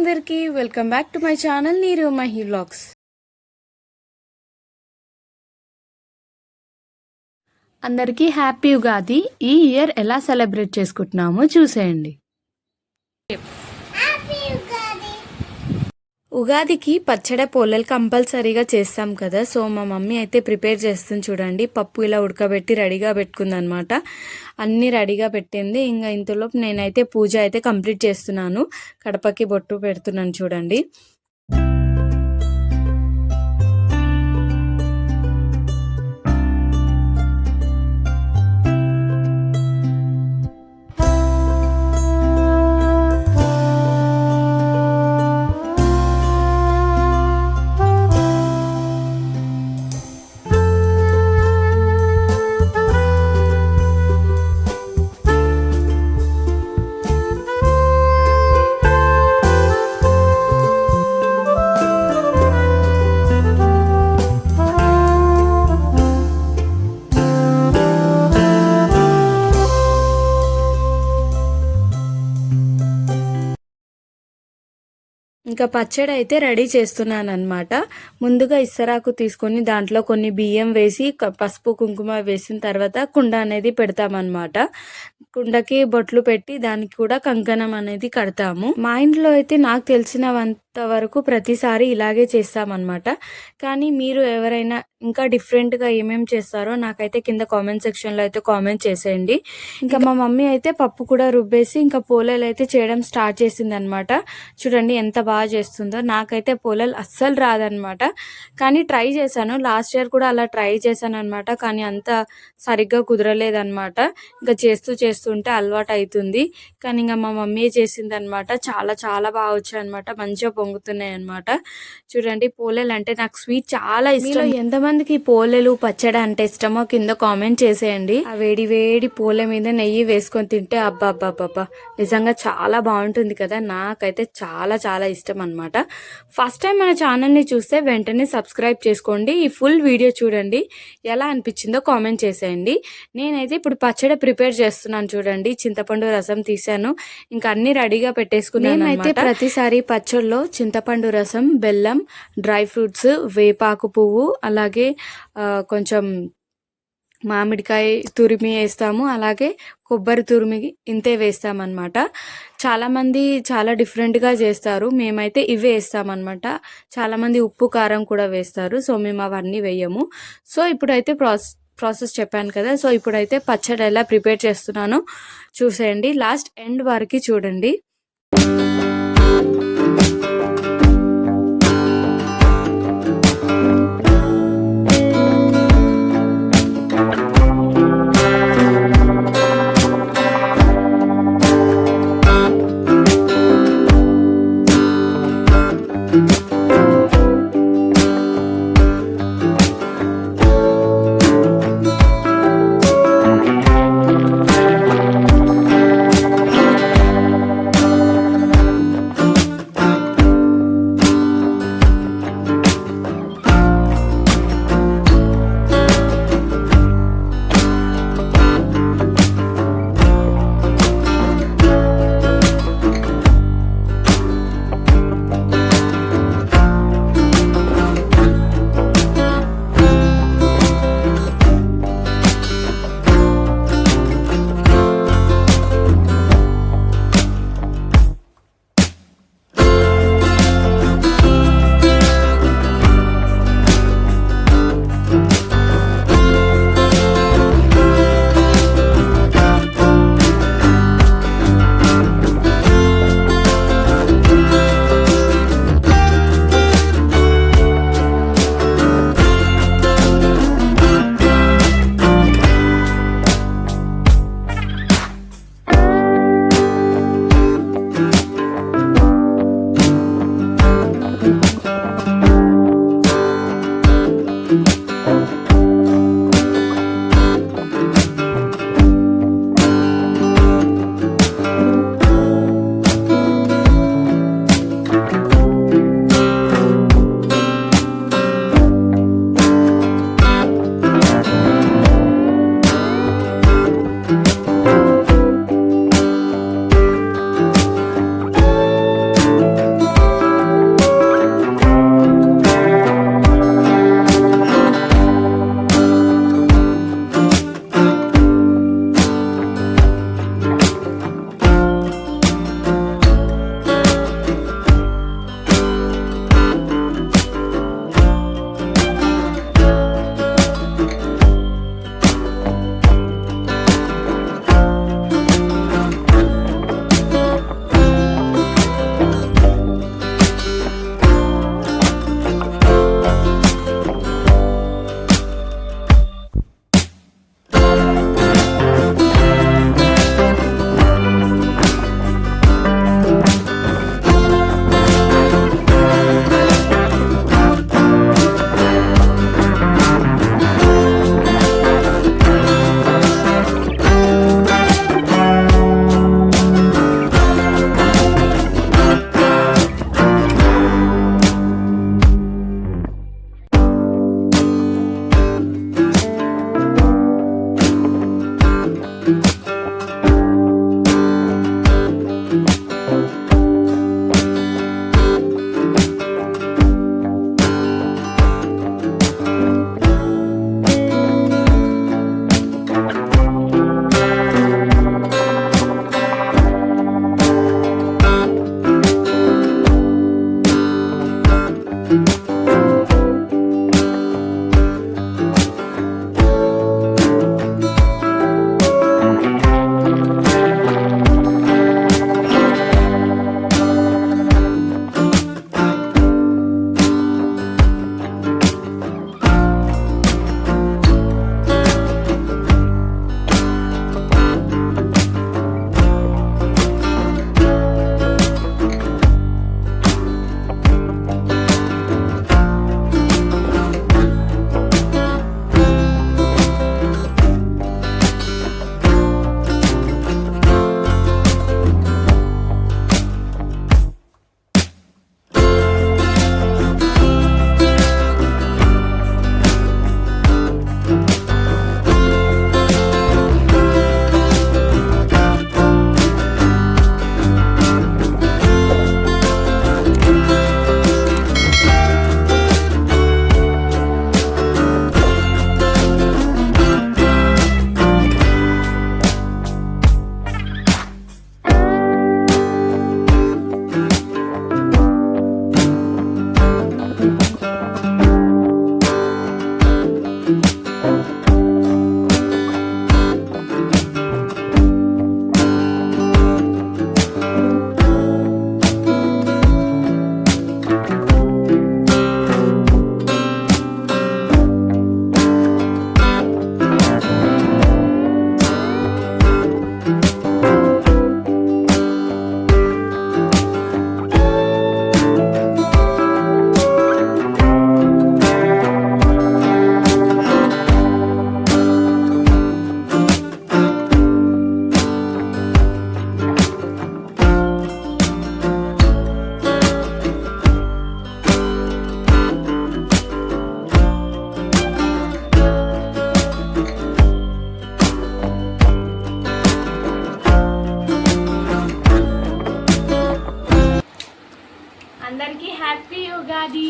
అందరికీ welcome back to my channel నీరు Mahi vlogs. అందరికీ హ్యాపీ ఉగాది. ఈ ఇయర్ ఎలా సెలబ్రేట్ చేసుకుంటున్నామో చూసేయండి. ఉగాదికి పచ్చడి పోలేలు కంపల్సరీగా చేస్తాం కదా. సో మా మమ్మీ అయితే ప్రిపేర్ చేస్తుంది చూడండి. పప్పు ఇలా ఉడకబెట్టి రెడీగా పెట్టుకుంది అనమాట. అన్నీ రెడీగా పెట్టింది. ఇంకా ఇంతలోపు నేనైతే పూజ అయితే కంప్లీట్ చేస్తున్నాను. కడపకి బొట్టు పెడుతున్నాను చూడండి. ఇంకా పచ్చడి అయితే రెడీ చేస్తున్నాను అనమాట. ముందుగా ఇస్తరాకు తీసుకొని దాంట్లో కొన్ని బియ్యం వేసి పసుపు కుంకుమ వేసిన తర్వాత కుండ అనేది పెడతామన్నమాట. కుండకి బొట్లు పెట్టి దానికి కూడా కంకణం అనేది కడతాము. మా ఇంట్లో అయితే నాకు తెలిసినంత వరకు ప్రతిసారి ఇలాగే చేస్తామన్నమాట. కానీ మీరు ఎవరైనా ఇంకా డిఫరెంట్గా ఏమేమి చేస్తారో నాకైతే కింద కామెంట్ సెక్షన్లో అయితే కామెంట్ చేసేయండి. ఇంకా మా మమ్మీ అయితే పప్పు కూడా రుబ్బేసి ఇంకా పోలేలు అయితే చేయడం స్టార్ట్ చేసింది అనమాట. చూడండి ఎంత బాగా చేస్తుందో. నాకైతే పోలేలు అస్సలు రాదనమాట. కానీ ట్రై చేశాను. లాస్ట్ ఇయర్ కూడా అలా ట్రై చేశాను అనమాట. కానీ అంత సరిగ్గా కుదరలేదనమాట. ఇంకా చేస్తుంటే అలవాటు అవుతుంది. కానీ ఇంకా మా మమ్మీ చేసింది అనమాట. చాలా చాలా బాగా వచ్చాయి అనమాట. మంచిగా పొంగుతున్నాయి అనమాట. చూడండి పోలేలు అంటే నాకు స్వీట్ చాలా ఇష్టం. ఎంతమందికి పోలేలు పచ్చడి అంటే ఇష్టమో కింద కామెంట్ చేసేయండి. ఆ వేడి వేడి పోలే మీద నెయ్యి వేసుకొని తింటే అబ్బా అబ్బా అబ్బా నిజంగా చాలా బాగుంటుంది కదా. నాకైతే చాలా చాలా ఇష్టం అనమాట. ఫస్ట్ టైం మన ఛానల్ని చూస్తే వెంటనే సబ్స్క్రైబ్ చేసుకోండి. ఈ ఫుల్ వీడియో చూడండి. ఎలా అనిపించిందో కామెంట్ చేసేయండి. నేనైతే ఇప్పుడు పచ్చడి ప్రిపేర్ చేస్తున్నాను చూడండి. చింతపండు రసం తీసాను. ఇంకా అన్ని రెడీగా పెట్టేసుకున్నాను. అయితే ప్రతిసారి పచ్చడిలో చింతపండు రసం, బెల్లం, డ్రై ఫ్రూట్స్, వేపాకు పువ్వు, అలాగే కొంచెం మామిడికాయ తురిమి వేస్తాము. అలాగే కొబ్బరి తురిమి ఇంతే వేస్తామన్నమాట. చాలామంది చాలా డిఫరెంట్గా చేస్తారు. మేమైతే ఇవే వేస్తామన్నమాట. చాలామంది ఉప్పు కారం కూడా వేస్తారు. సో మేము అవన్నీ వేయము. సో ఇప్పుడైతే ప్రాసెస్ చెప్పాను కదా. సో ఇప్పుడైతే పచ్చడి ఎలా ప్రిపేర్ చేస్తున్నానో చూసేయండి. లాస్ట్ ఎండ్ వరకు చూడండి. అందరికీ హ్యాపీ ఉగాది.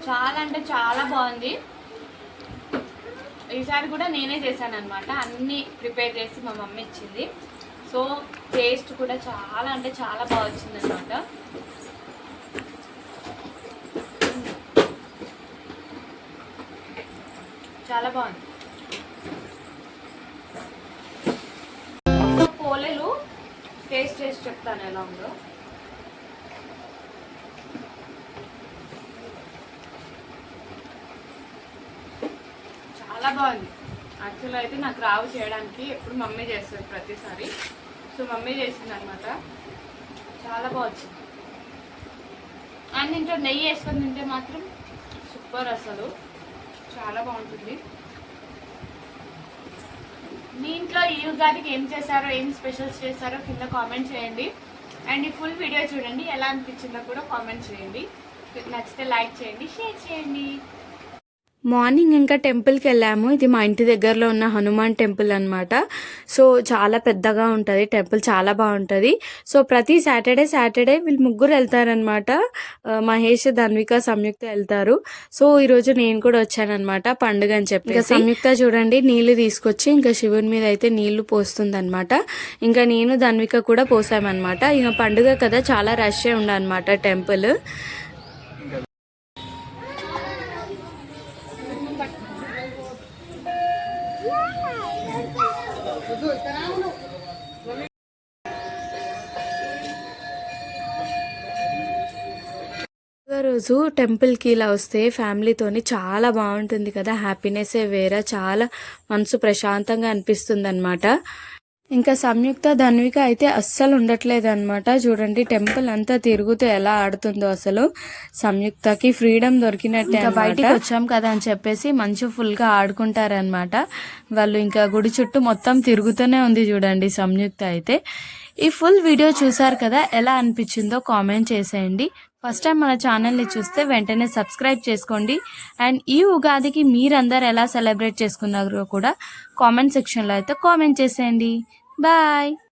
చాలా అంటే చాలా బాగుంది. ఈసారి కూడా నేనే చేశాను అనమాట. అన్నీ ప్రిపేర్ చేసి మా మమ్మీ ఇచ్చింది. సో టేస్ట్ కూడా చాలా అంటే చాలా బాగా వచ్చింది అనమాట. చాలా బాగుంది. పోలేలు టేస్ట్ చేసి చెప్తాను ఎలా ఉందో. చాలా బాగుంది. యాక్చువల్గా అయితే నాకు రావు చేయడానికి, ఎప్పుడు మమ్మీ చేస్తుంది ప్రతిసారి. సో మమ్మీ చేసింది అనమాట. చాలా బాగా వచ్చింది. అండ్ ఇంట్లో నెయ్యి వేసుకొని తింటే మాత్రం సూపర్. అసలు చాలా బాగుంటుంది. మీ ఇంట్లో ఈ ఉగాదికి ఏం చేశారో, ఏం స్పెషల్స్ చేశారో కింద కామెంట్ చేయండి. అండ్ ఈ ఫుల్ వీడియో చూడండి, ఎలా అనిపించిందో కూడా కామెంట్ చేయండి. నచ్చితే లైక్ చేయండి, షేర్ చేయండి. మార్నింగ్ ఇంకా టెంపుల్కి వెళ్ళాము. ఇది మా ఇంటి దగ్గరలో ఉన్న హనుమాన్ టెంపుల్ అనమాట. సో చాలా పెద్దగా ఉంటుంది టెంపుల్, చాలా బాగుంటుంది. సో ప్రతి సాటర్డే వీళ్ళు ముగ్గురు వెళ్తారనమాట. మహేష్, ధన్విక, సంయుక్త వెళ్తారు. సో ఈరోజు నేను కూడా వచ్చానమాట పండుగ అని చెప్పి. ఇంకా సంయుక్త చూడండి నీళ్లు తీసుకొచ్చి ఇంకా శివుని మీద అయితే నీళ్లు పోస్తుంది అనమాట. ఇంకా నేను ధన్విక కూడా పోసామన్నమాట. ఇంకా పండుగ కదా, చాలా రష్ ఉండనమాట టెంపుల్. రోజు టెంపుల్కి ఇలా వస్తే ఫ్యామిలీతోని చాలా బాగుంటుంది కదా. హ్యాపీనెస్సే వేరే, చాలా మనసు ప్రశాంతంగా అనిపిస్తుంది అనమాట. ఇంకా సంయుక్త, ధన్విక అయితే అస్సలు ఉండట్లేదు అనమాట. చూడండి టెంపుల్ అంతా తిరుగుతూ ఎలా ఆడుతుందో. అసలు సంయుక్తకి ఫ్రీడమ్ దొరికినట్టే. బయటికి వచ్చాం కదా అని చెప్పేసి మంచి ఫుల్గా ఆడుకుంటారనమాట వాళ్ళు. ఇంకా గుడి చుట్టూ మొత్తం తిరుగుతూనే ఉంది చూడండి సంయుక్త అయితే. ఈ ఫుల్ వీడియో చూసారు కదా, ఎలా అనిపించిందో కామెంట్ చేసేయండి. ఫస్ట్ టైం మన ఛానల్ని చూస్తే వెంటనే సబ్స్క్రైబ్ చేసుకోండి. అండ్ ఈ ఉగాదికి మీరందరూ ఎలా సెలబ్రేట్ చేసుకున్నారో కూడా కామెంట్ సెక్షన్లో అయితే కామెంట్ చేసేయండి. బాయ్.